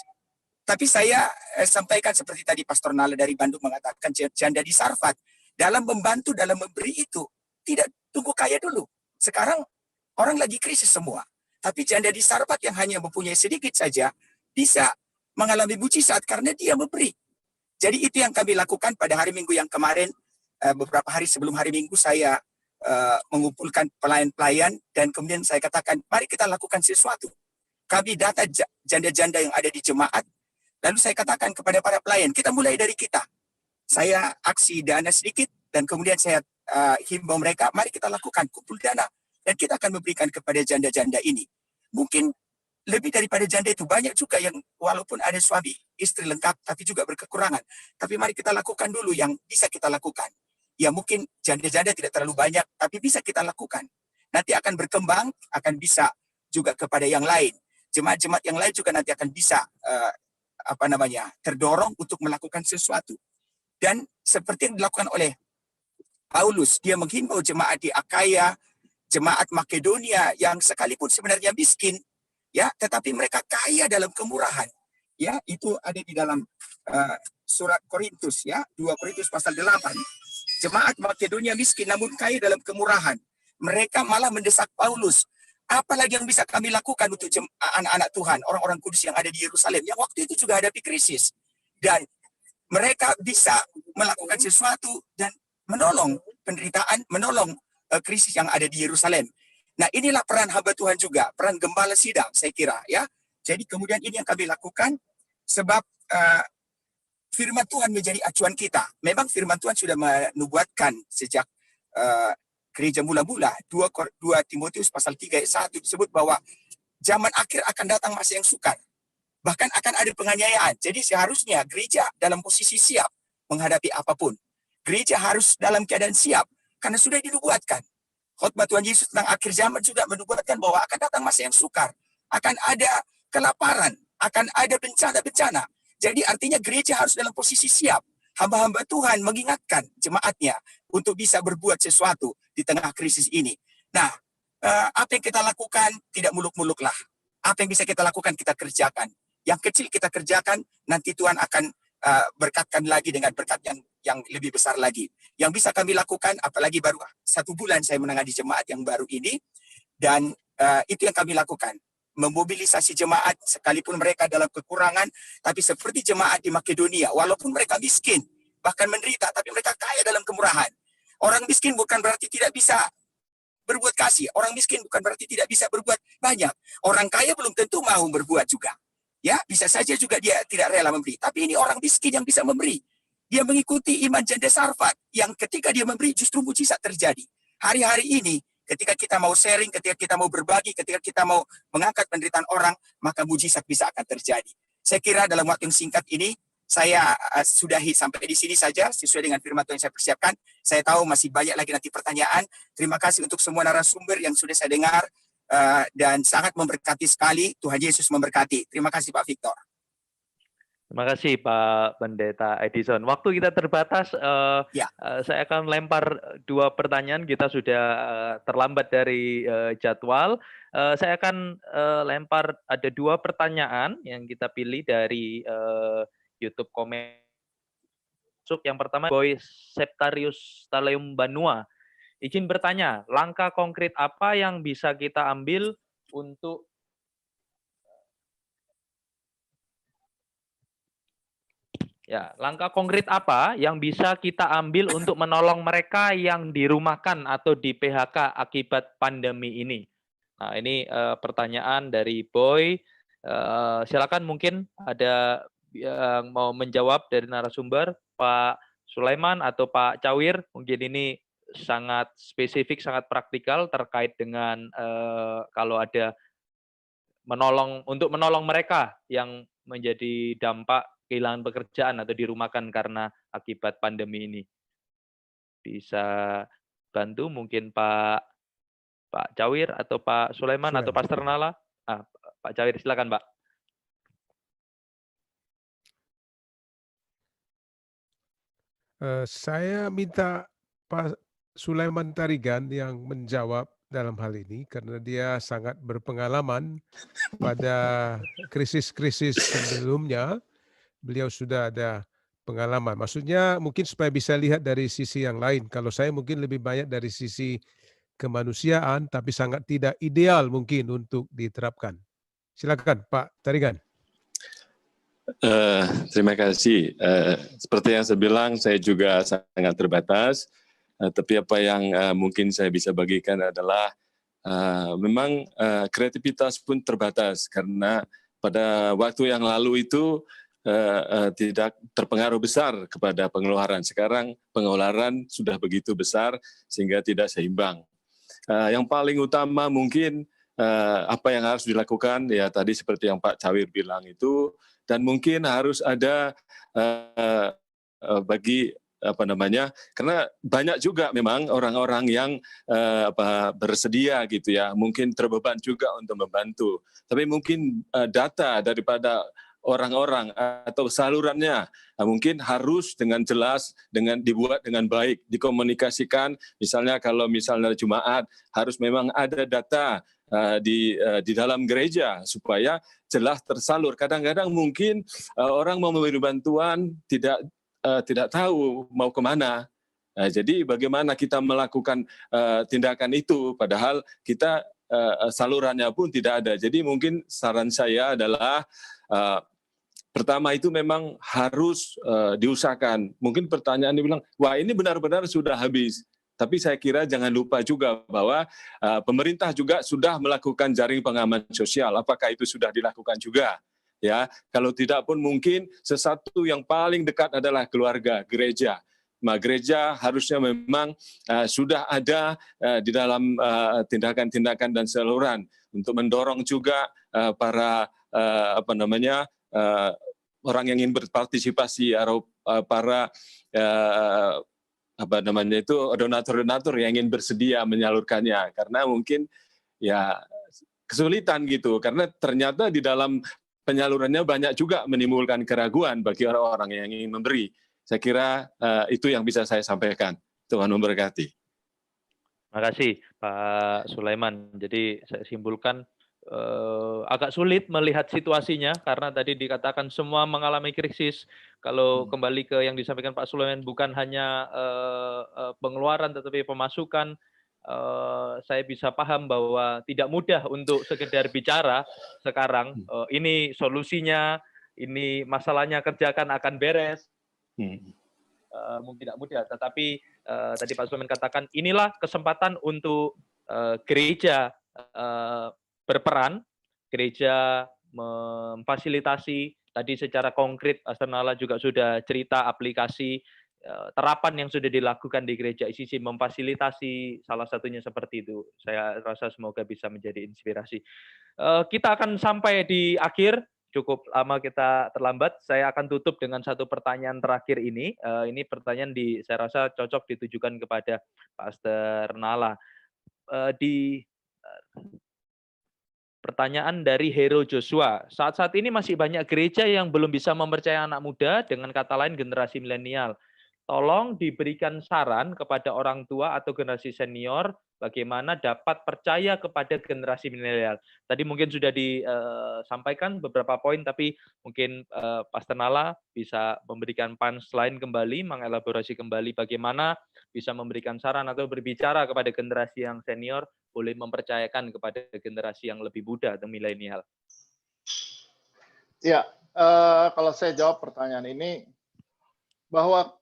Tapi saya sampaikan seperti tadi Pastor Nala dari Bandung mengatakan, janda di Sarfat, dalam membantu, dalam memberi itu, tidak tunggu kaya dulu. Sekarang orang lagi krisis semua. Tapi janda di Sarfat yang hanya mempunyai sedikit saja, bisa mengalami mujizat karena dia memberi. Jadi itu yang kami lakukan pada hari Minggu yang kemarin. Beberapa hari sebelum hari Minggu saya mengumpulkan pelayan-pelayan dan kemudian saya katakan, mari kita lakukan sesuatu. Kami data janda-janda yang ada di jemaat, lalu saya katakan kepada para pelayan, kita mulai dari kita. Saya aksi dana sedikit dan kemudian saya himbau mereka, mari kita lakukan kumpul dana dan kita akan memberikan kepada janda-janda ini. Mungkin lebih daripada janda itu banyak juga yang walaupun ada suami, istri lengkap, tapi juga berkekurangan. Tapi mari kita lakukan dulu yang bisa kita lakukan. Ya mungkin janda-janda tidak terlalu banyak, tapi bisa kita lakukan. Nanti akan berkembang, akan bisa juga kepada yang lain. Jemaat-jemaat yang lain juga nanti akan bisa terdorong untuk melakukan sesuatu. Dan seperti yang dilakukan oleh Paulus, dia menghimbau jemaat di Akhaya, jemaat Makedonia yang sekalipun sebenarnya miskin, ya, tetapi mereka kaya dalam kemurahan. Ya, itu ada di dalam surat Korintus, ya, 2 Korintus pasal 8. Jemaat Makedonia miskin namun kaya dalam kemurahan. Mereka malah mendesak Paulus, apalagi yang bisa kami lakukan untuk anak-anak Tuhan, orang-orang kudus yang ada di Yerusalem, yang waktu itu juga hadapi krisis. Dan mereka bisa melakukan sesuatu dan menolong penderitaan, menolong krisis yang ada di Yerusalem. Nah, inilah peran hamba Tuhan juga, peran gembala sidang, saya kira, ya. Jadi kemudian ini yang kami lakukan, sebab firman Tuhan menjadi acuan kita. Memang firman Tuhan sudah menubuatkan sejak gereja mula-mula, 2 Timotius pasal 3 ayat 1 disebut bahwa zaman akhir akan datang masa yang sukar. Bahkan akan ada penganiayaan. Jadi seharusnya gereja dalam posisi siap menghadapi apapun. Gereja harus dalam keadaan siap karena sudah dinubuatkan. Khotbah Tuhan Yesus tentang akhir zaman juga menubuatkan bahwa akan datang masa yang sukar. Akan ada kelaparan, akan ada bencana-bencana. Jadi artinya gereja harus dalam posisi siap. Hamba-hamba Tuhan mengingatkan jemaatnya untuk bisa berbuat sesuatu di tengah krisis ini. Nah, apa yang kita lakukan tidak muluk-muluk lah. Apa yang bisa kita lakukan kita kerjakan. Yang kecil kita kerjakan, nanti Tuhan akan berkatkan lagi dengan berkat yang lebih besar lagi. Yang bisa kami lakukan, apalagi baru 1 bulan saya menangani jemaat yang baru ini, dan itu yang kami lakukan. Memobilisasi jemaat sekalipun mereka dalam kekurangan, tapi seperti jemaat di Makedonia, walaupun mereka miskin, bahkan menderita, tapi mereka kaya dalam kemurahan. Orang miskin bukan berarti tidak bisa berbuat kasih. Orang miskin bukan berarti tidak bisa berbuat banyak. Orang kaya belum tentu mau berbuat juga. Ya, bisa saja juga dia tidak rela memberi. Tapi ini orang miskin yang bisa memberi. Dia mengikuti iman janda Sarfat yang ketika dia memberi justru mujizat terjadi. Hari-hari ini Ketika kita mau sharing, ketika kita mau berbagi, ketika kita mau mengangkat penderitaan orang, maka mujizat bisa akan terjadi. Saya kira dalam waktu yang singkat ini, saya sudahi sampai di sini saja sesuai dengan firman Tuhan yang saya persiapkan. Saya tahu masih banyak lagi nanti pertanyaan. Terima kasih untuk semua narasumber yang sudah saya dengar dan sangat memberkati sekali. Tuhan Yesus memberkati. Terima kasih Pak Victor. Terima kasih Pak Pendeta Edison. Waktu kita terbatas, saya akan lempar 2 pertanyaan. Kita sudah terlambat dari jadwal. Saya akan lempar ada 2 pertanyaan yang kita pilih dari YouTube komen. Yang pertama, Boy Septarius Taleum Banua. Izin bertanya, langkah konkret apa yang bisa kita ambil untuk langkah konkret apa yang bisa kita ambil untuk menolong mereka yang dirumahkan atau di PHK akibat pandemi ini? Nah, ini pertanyaan dari Boy. Silakan mungkin ada yang mau menjawab dari narasumber, Pak Sulaiman atau Pak Cawir. Mungkin ini sangat spesifik, sangat praktikal terkait dengan kalau ada untuk menolong mereka yang menjadi dampak kehilangan pekerjaan atau dirumahkan karena akibat pandemi ini. Bisa bantu mungkin Pak Cawir atau Pak Sulaiman atau Pastor Nala? Pak Cawir, silakan Pak. Saya minta Pak Sulaiman Tarigan yang menjawab dalam hal ini karena dia sangat berpengalaman pada krisis-krisis sebelumnya. Beliau sudah ada pengalaman. Maksudnya mungkin supaya bisa lihat dari sisi yang lain. Kalau saya mungkin lebih banyak dari sisi kemanusiaan, tapi sangat tidak ideal mungkin untuk diterapkan. Silakan Pak Tarigan. Terima kasih. Seperti yang saya bilang, saya juga sangat terbatas. Tapi apa yang mungkin saya bisa bagikan adalah memang kreativitas pun terbatas karena pada waktu yang lalu itu tidak terpengaruh besar kepada pengeluaran. Sekarang pengeluaran sudah begitu besar sehingga tidak seimbang. Yang paling utama mungkin apa yang harus dilakukan ya tadi seperti yang Pak Cawir bilang itu, dan mungkin harus ada bagi karena banyak juga memang orang-orang yang bersedia gitu ya, mungkin terbeban juga untuk membantu. Tapi mungkin data daripada orang-orang atau salurannya mungkin harus dengan jelas, dibuat dengan baik, dikomunikasikan. Misalnya kalau misalnya Jumat harus memang ada data di dalam gereja supaya jelas tersalur. Kadang-kadang mungkin orang mau memberi bantuan tidak tahu mau kemana. Jadi bagaimana kita melakukan tindakan itu padahal kita salurannya pun tidak ada. Jadi mungkin saran saya adalah pertama itu memang harus diusahakan. Mungkin pertanyaan dibilang, wah ini benar-benar sudah habis. Tapi saya kira jangan lupa juga bahwa pemerintah juga sudah melakukan jaring pengaman sosial. Apakah itu sudah dilakukan juga? Ya, kalau tidak pun mungkin sesuatu yang paling dekat adalah keluarga, gereja. Nah, gereja harusnya memang sudah ada di dalam tindakan-tindakan dan saluran untuk mendorong juga para orang yang ingin berpartisipasi atau para donatur-donatur yang ingin bersedia menyalurkannya, karena mungkin ya kesulitan gitu, karena ternyata di dalam penyalurannya banyak juga menimbulkan keraguan bagi orang-orang yang ingin memberi. Saya kira itu yang bisa saya sampaikan. Tuhan memberkati. Terima kasih Pak Sulaiman. Jadi saya simpulkan agak sulit melihat situasinya karena tadi dikatakan semua mengalami krisis. Kalau kembali ke yang disampaikan Pak Sulaiman, bukan hanya pengeluaran tetapi pemasukan. Saya bisa paham bahwa tidak mudah untuk sekedar bicara sekarang. Ini solusinya, ini masalahnya, kerjakan akan beres. Mungkin tidak mudah, tetapi tadi Pak Sulaiman katakan inilah kesempatan untuk gereja berperan, gereja memfasilitasi tadi secara konkret. Pastor Nala juga sudah cerita aplikasi terapan yang sudah dilakukan di gereja ICC memfasilitasi salah satunya seperti itu. Saya rasa semoga bisa menjadi inspirasi. Kita akan sampai di akhir, cukup lama kita terlambat. Saya akan tutup dengan satu pertanyaan terakhir ini. Ini pertanyaan saya rasa cocok ditujukan kepada Pastor Nala. Pertanyaan dari Hero Joshua. Saat-saat ini masih banyak gereja yang belum bisa mempercayai anak muda, dengan kata lain generasi milenial. Tolong diberikan saran kepada orang tua atau generasi senior bagaimana dapat percaya kepada generasi milenial. Tadi mungkin sudah disampaikan beberapa poin, tapi mungkin Pastor Nala bisa memberikan punchline kembali, mengelaborasi kembali bagaimana bisa memberikan saran atau berbicara kepada generasi yang senior boleh mempercayakan kepada generasi yang lebih muda atau milenial. Ya, kalau saya jawab pertanyaan ini, bahwa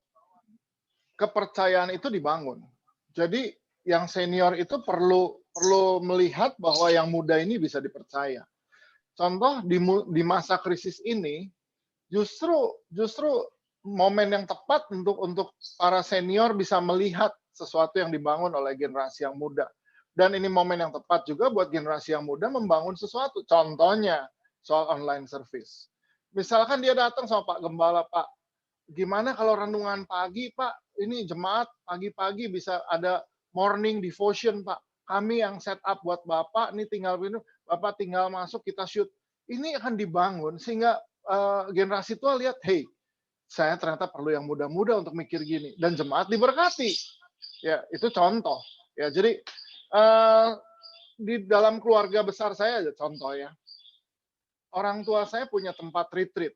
kepercayaan itu dibangun. Jadi yang senior itu perlu melihat bahwa yang muda ini bisa dipercaya. Contoh di masa krisis ini, justru momen yang tepat untuk para senior bisa melihat sesuatu yang dibangun oleh generasi yang muda. Dan ini momen yang tepat juga buat generasi yang muda membangun sesuatu. Contohnya soal online service. Misalkan dia datang sama Pak Gembala, Pak, gimana kalau renungan pagi, Pak? Ini jemaat pagi-pagi bisa ada morning devotion, Pak. Kami yang set up buat Bapak, ini Bapak tinggal masuk, kita shoot. Ini akan dibangun sehingga generasi tua lihat, hey, saya ternyata perlu yang muda-muda untuk mikir gini. Dan jemaat diberkati. Ya, itu contoh. Ya, jadi di dalam keluarga besar saya aja contoh ya. Orang tua saya punya tempat retreat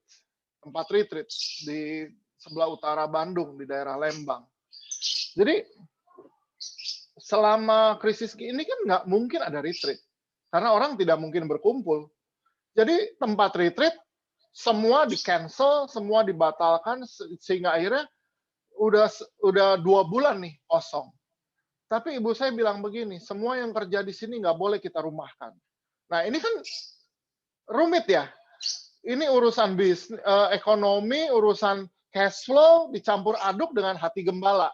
di sebelah utara Bandung, di daerah Lembang. Jadi selama krisis ini kan nggak mungkin ada retreat, karena orang tidak mungkin berkumpul. Jadi tempat retreat semua di-cancel, semua dibatalkan, sehingga akhirnya udah 2 bulan nih kosong. Tapi ibu saya bilang begini, semua yang kerja di sini nggak boleh kita rumahkan. Nah ini kan rumit ya. Ini urusan bisnis, ekonomi, urusan cash flow dicampur aduk dengan hati gembala.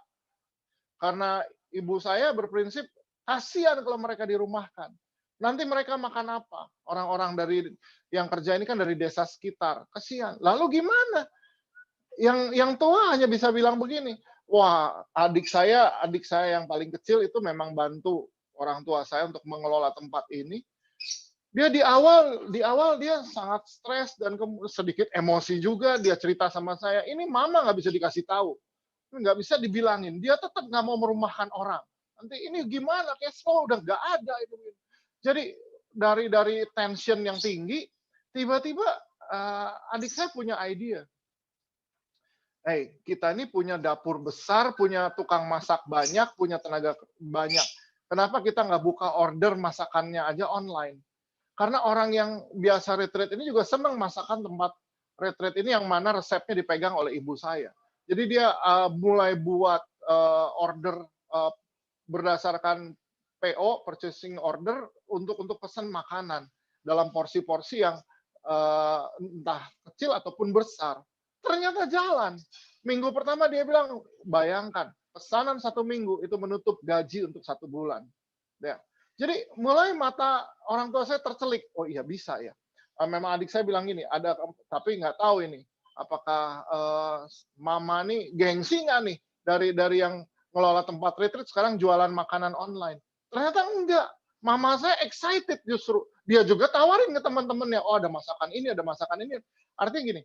Karena ibu saya berprinsip, kasihan kalau mereka dirumahkan. Nanti mereka makan apa? Orang-orang dari yang kerja ini kan dari desa sekitar. Kasihan. Lalu gimana? Yang tua hanya bisa bilang begini, wah, adik saya yang paling kecil itu memang bantu orang tua saya untuk mengelola tempat ini. Dia di awal dia sangat stres dan sedikit emosi juga. Dia cerita sama saya, ini mama nggak bisa dikasih tahu, nggak bisa dibilangin. Dia tetap nggak mau merumahkan orang. Nanti ini gimana? Cash flow udah nggak ada itu. Jadi dari tension yang tinggi, tiba-tiba adik saya punya ide. Hey, kita ini punya dapur besar, punya tukang masak banyak, punya tenaga banyak. Kenapa kita nggak buka order masakannya aja online? Karena orang yang biasa retreat ini juga senang masakan tempat retreat ini yang mana resepnya dipegang oleh ibu saya. Jadi dia mulai buat order berdasarkan PO, purchasing order, untuk pesan makanan dalam porsi-porsi yang entah kecil ataupun besar. Ternyata jalan. Minggu pertama dia bilang, bayangkan, pesanan 1 minggu itu menutup gaji untuk 1 bulan. Ya. Jadi mulai mata orang tua saya tercelik, oh iya bisa ya. Memang adik saya bilang gini, ada, tapi nggak tahu ini, apakah mama nih gengsi nggak nih dari yang ngelola tempat retreat sekarang jualan makanan online. Ternyata enggak, mama saya excited justru. Dia juga tawarin ke teman-temannya, oh ada masakan ini, ada masakan ini. Artinya gini,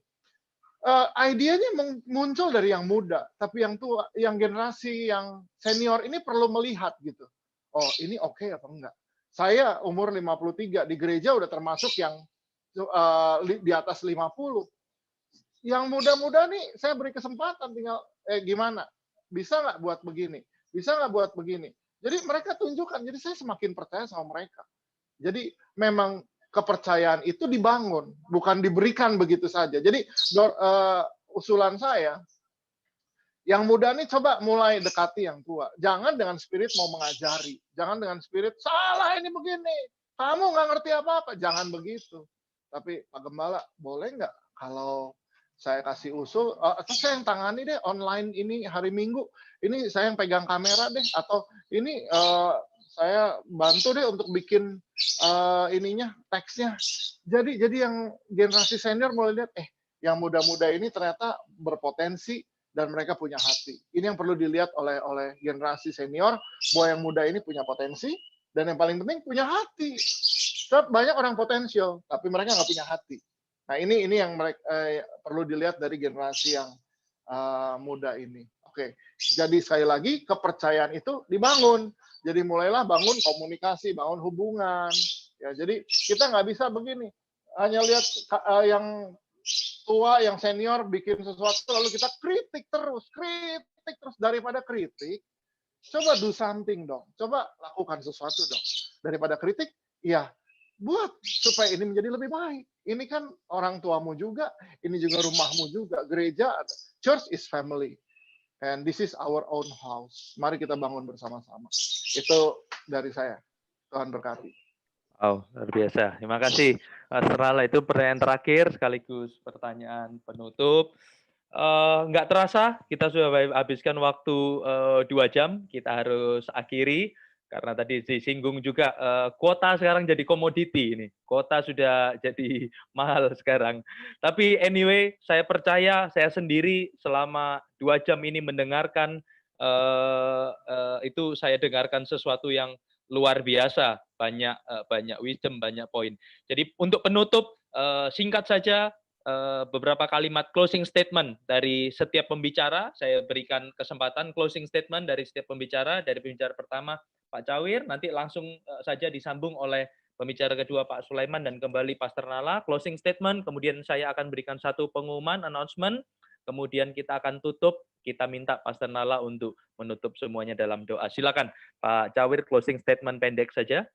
idenya muncul dari yang muda, tapi yang tua, yang generasi yang senior ini perlu melihat gitu. Oh, ini oke apa enggak? Saya umur 53, di gereja udah termasuk yang di atas 50. Yang muda-muda nih, saya beri kesempatan, tinggal, gimana? Bisa nggak buat begini? Bisa nggak buat begini? Jadi mereka tunjukkan, jadi saya semakin percaya sama mereka. Jadi memang kepercayaan itu dibangun, bukan diberikan begitu saja. Jadi usulan saya, yang muda nih coba mulai dekati yang tua. Jangan dengan spirit mau mengajari. Jangan dengan spirit, salah ini begini. Kamu nggak ngerti apa-apa. Jangan begitu. Tapi Pak Gembala, boleh nggak kalau saya kasih usul, atau saya yang tangani deh online ini hari Minggu, ini saya yang pegang kamera deh, atau ini saya bantu deh untuk bikin ininya, teksnya. Jadi yang generasi senior mulai lihat, yang muda-muda ini ternyata berpotensi dan mereka punya hati. Ini yang perlu dilihat oleh generasi senior, bahwa yang muda ini punya potensi, dan yang paling penting punya hati. Sebab banyak orang potensial, tapi mereka nggak punya hati. Nah ini yang mereka perlu dilihat dari generasi yang muda ini. Oke, jadi sekali lagi kepercayaan itu dibangun. Jadi mulailah bangun komunikasi, bangun hubungan. Ya, jadi kita nggak bisa begini, hanya lihat yang tua, yang senior bikin sesuatu lalu kita kritik terus daripada kritik. Coba do something dong, coba lakukan sesuatu dong. Daripada kritik, ya buat supaya ini menjadi lebih baik. Ini kan orang tuamu juga, ini juga rumahmu juga, gereja, church is family. And this is our own house. Mari kita bangun bersama-sama. Itu dari saya. Tuhan berkati. Wow, luar biasa. Terima kasih. Serala itu pertanyaan terakhir sekaligus pertanyaan penutup. Nggak terasa kita sudah habiskan waktu 2 jam. Kita harus akhiri karena tadi disinggung juga kuota sekarang jadi komoditi ini. Kuota sudah jadi mahal sekarang. Tapi anyway, saya percaya saya sendiri selama 2 jam ini mendengarkan itu saya dengarkan sesuatu yang luar biasa, banyak wisdom, banyak poin. Jadi untuk penutup singkat saja beberapa kalimat closing statement dari setiap pembicara. Saya berikan kesempatan closing statement dari setiap pembicara. Dari pembicara pertama Pak Cawir, nanti langsung saja disambung oleh pembicara kedua Pak Sulaiman dan kembali Pastor Nala. Closing statement, kemudian saya akan berikan satu pengumuman, announcement, kemudian kita akan tutup. Kita minta Pastor Nala untuk menutup semuanya dalam doa. Silakan Pak Cawir, closing statement pendek saja.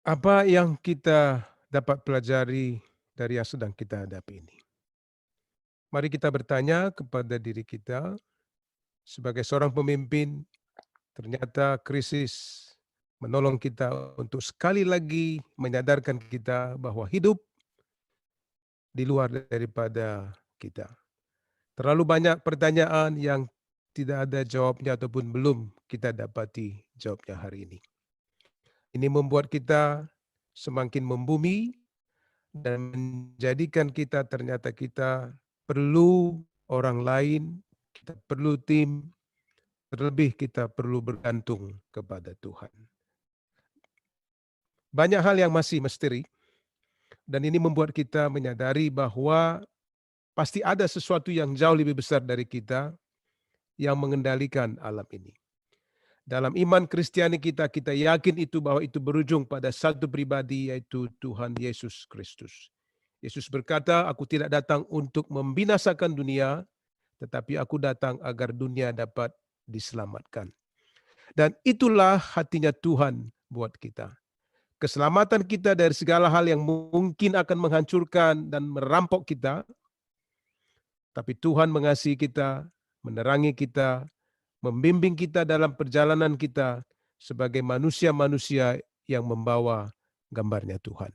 Apa yang kita dapat pelajari dari yang sedang kita hadapi ini? Mari kita bertanya kepada diri kita, sebagai seorang pemimpin, ternyata krisis menolong kita untuk sekali lagi menyadarkan kita bahwa hidup di luar daripada kita. Terlalu banyak pertanyaan yang tidak ada jawabnya ataupun belum kita dapati jawabnya hari ini. Ini membuat kita semakin membumi dan menjadikan kita ternyata kita perlu orang lain, kita perlu tim, terlebih kita perlu bergantung kepada Tuhan. Banyak hal yang masih misteri, dan ini membuat kita menyadari bahwa pasti ada sesuatu yang jauh lebih besar dari kita yang mengendalikan alam ini. Dalam iman Kristiani kita yakin itu bahwa itu berujung pada satu pribadi, yaitu Tuhan Yesus Kristus. Yesus berkata, aku tidak datang untuk membinasakan dunia, tetapi aku datang agar dunia dapat diselamatkan. Dan itulah hatinya Tuhan buat kita. Keselamatan kita dari segala hal yang mungkin akan menghancurkan dan merampok kita, tapi Tuhan mengasihi kita, menerangi kita, membimbing kita dalam perjalanan kita sebagai manusia-manusia yang membawa gambarnya Tuhan.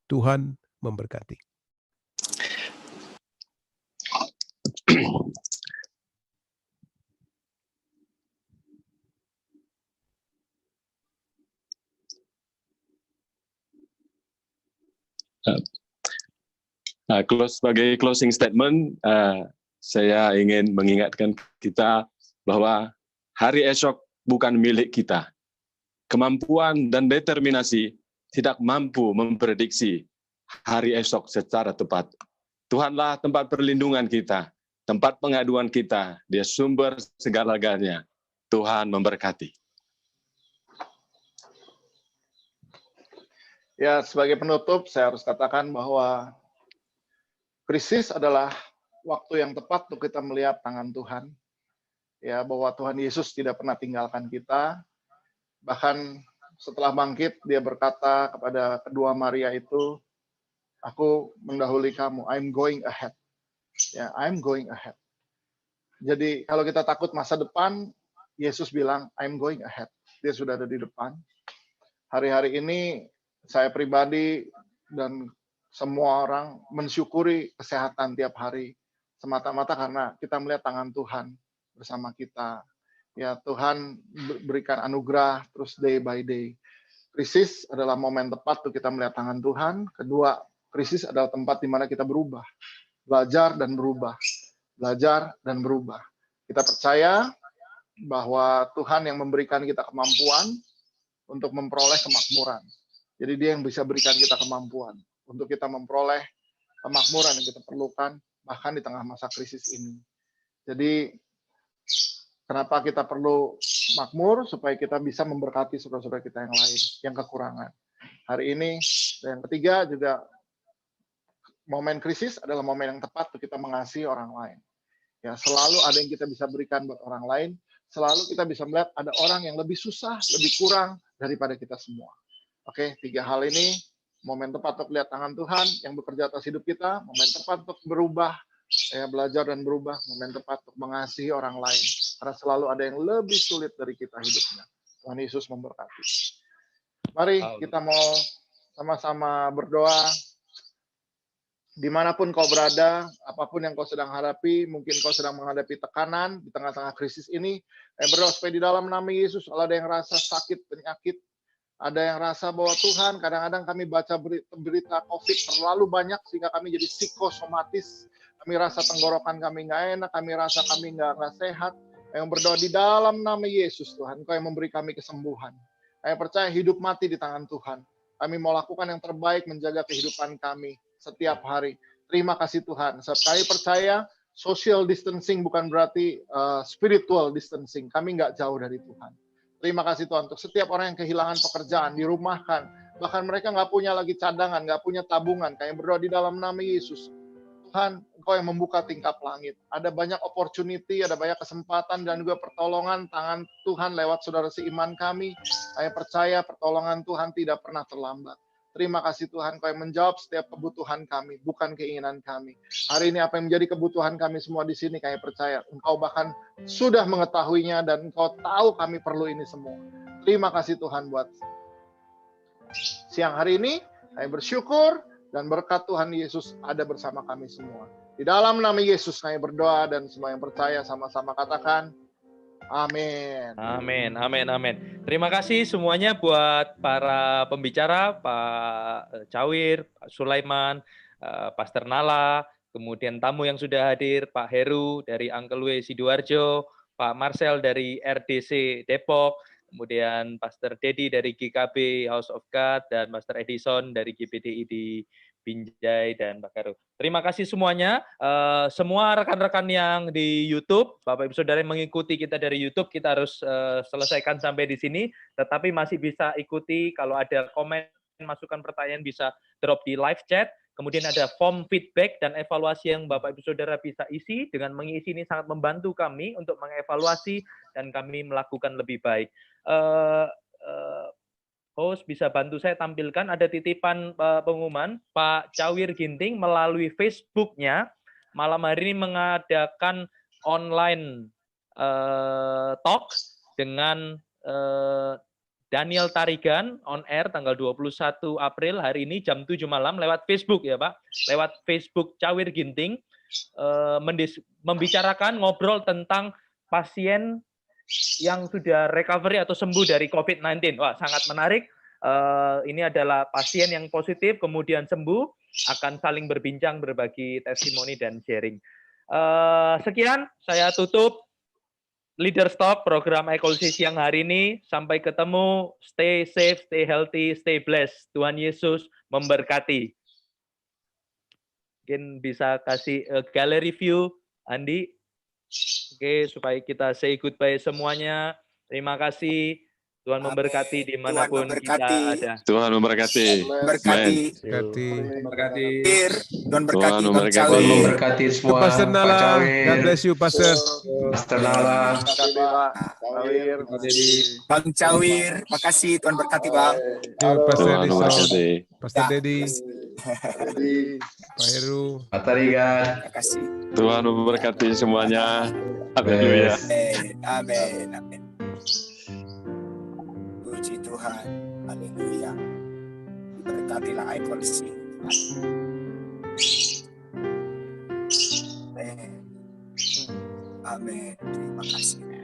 Tuhan memberkati. Sebagai closing statement, saya ingin mengingatkan kita bahwa hari esok bukan milik kita. Kemampuan dan determinasi tidak mampu memprediksi hari esok secara tepat. Tuhanlah tempat perlindungan kita, tempat pengaduan kita, Dia sumber segala-galanya. Tuhan memberkati. Ya, sebagai penutup saya harus katakan bahwa krisis adalah waktu yang tepat untuk kita melihat tangan Tuhan. Ya, bahwa Tuhan Yesus tidak pernah tinggalkan kita. Bahkan setelah bangkit, dia berkata kepada kedua Maria itu, aku mendahului kamu, I'm going ahead. Ya, I'm going ahead. Jadi kalau kita takut masa depan, Yesus bilang, I'm going ahead. Dia sudah ada di depan. Hari-hari ini, saya pribadi dan semua orang mensyukuri kesehatan tiap hari semata-mata karena kita melihat tangan Tuhan bersama kita. Ya, Tuhan berikan anugerah terus day by day. Krisis adalah momen tepat untuk kita melihat tangan Tuhan. Kedua, krisis adalah tempat di mana kita berubah. Belajar dan berubah. Belajar dan berubah. Kita percaya bahwa Tuhan yang memberikan kita kemampuan untuk memperoleh kemakmuran. Jadi dia yang bisa berikan kita kemampuan untuk kita memperoleh kemakmuran yang kita perlukan bahkan di tengah masa krisis ini. Jadi kenapa kita perlu makmur? Supaya kita bisa memberkati saudara-saudara kita yang lain, yang kekurangan. Hari ini, dan yang ketiga juga, momen krisis adalah momen yang tepat untuk kita mengasihi orang lain. Ya, selalu ada yang kita bisa berikan buat orang lain, selalu kita bisa melihat ada orang yang lebih susah, lebih kurang daripada kita semua. Oke, 3 hal ini, momen tepat untuk lihat tangan Tuhan yang bekerja atas hidup kita, momen tepat untuk berubah, ya, belajar dan berubah, momen tepat untuk mengasihi orang lain. Karena selalu ada yang lebih sulit dari kita hidupnya. Tuhan Yesus memberkati. Mari kita mau sama-sama berdoa. Dimanapun kau berada, apapun yang kau sedang hadapi, mungkin kau sedang menghadapi tekanan di tengah-tengah krisis ini, berdoa supaya di dalam nama Yesus, kalau ada yang rasa sakit, penyakit, ada yang rasa bahwa Tuhan, kadang-kadang kami baca berita COVID terlalu banyak sehingga kami jadi psikosomatis, kami rasa tenggorokan kami nggak enak, kami rasa kami nggak sehat. Yang berdoa di dalam nama Yesus, Tuhan, Kau yang memberi kami kesembuhan. Kami percaya hidup mati di tangan Tuhan. Kami mau lakukan yang terbaik menjaga kehidupan kami setiap hari. Terima kasih Tuhan. Sebab kami percaya social distancing bukan berarti spiritual distancing. Kami nggak jauh dari Tuhan. Terima kasih Tuhan untuk setiap orang yang kehilangan pekerjaan, dirumahkan. Bahkan mereka nggak punya lagi cadangan, nggak punya tabungan. Kami berdoa di dalam nama Yesus. Tuhan, Engkau yang membuka tingkap langit. Ada banyak opportunity, ada banyak kesempatan dan juga pertolongan tangan Tuhan lewat saudara seiman kami. Saya percaya pertolongan Tuhan tidak pernah terlambat. Terima kasih Tuhan, Kau yang menjawab setiap kebutuhan kami, bukan keinginan kami. Hari ini apa yang menjadi kebutuhan kami semua di sini, kami percaya Engkau bahkan sudah mengetahuinya dan Engkau tahu kami perlu ini semua. Terima kasih Tuhan buat siang hari ini. Kami bersyukur dan berkat Tuhan Yesus ada bersama kami semua. Di dalam nama Yesus kami berdoa dan semua yang percaya sama-sama katakan amin. Amin, amin, amin. Terima kasih semuanya buat para pembicara, Pak Cawir, Pak Sulaiman, Pastor Nala, kemudian tamu yang sudah hadir, Pak Heru dari Angkelwe Sidoarjo, Pak Marcel dari RDC Depok, kemudian Pastor Dedi dari GKB House of God, dan Pastor Edison dari GPDI di Binjai dan Bakaru. Terima kasih semuanya. Semua rekan-rekan yang di YouTube, Bapak Ibu Saudara yang mengikuti kita dari YouTube, kita harus selesaikan sampai di sini. Tetapi masih bisa ikuti, kalau ada komen, masukan, pertanyaan bisa drop di live chat. Kemudian ada form feedback dan evaluasi yang Bapak Ibu Saudara bisa isi. Dengan mengisi ini sangat membantu kami untuk mengevaluasi dan kami melakukan lebih baik. Host bisa bantu saya tampilkan, ada titipan pengumuman, Pak Cawir Ginting melalui Facebook-nya malam hari ini mengadakan online talk dengan Daniel Tarigan on air tanggal 21 April hari ini jam 7 malam lewat Facebook ya Pak, lewat Facebook Cawir Ginting, membicarakan, ngobrol tentang pasien yang sudah recovery atau sembuh dari COVID-19. Wah, sangat menarik. Ini adalah pasien yang positif, kemudian sembuh, akan saling berbincang, berbagi testimoni dan sharing. Sekian, saya tutup Leaders Talk, program Ekologi siang hari ini. Sampai ketemu, stay safe, stay healthy, stay blessed. Tuhan Yesus memberkati. Mungkin bisa kasih gallery view, Andi. Oke, supaya kita say goodbye semuanya. Terima kasih. Tuhan memberkati dimanapun kita ada. Tuhan memberkati. Berkati. Tuhan berkati. Tuhan memberkati semua. Pastor Nala, God bless you, Pastor. Pastor Nala. Bang Cawir, makasih. Tuhan berkati Bang. Pastor Tuhan memberkati. Pastor Dedi, Pak Heru. Pak Tarigan. Terima kasih. Tuhan memberkati semuanya. Haleluya. Amin. Amin. Puji Tuhan. Haleluya. Diberkatilah Ekologi. Amin. Amin. Terima kasih.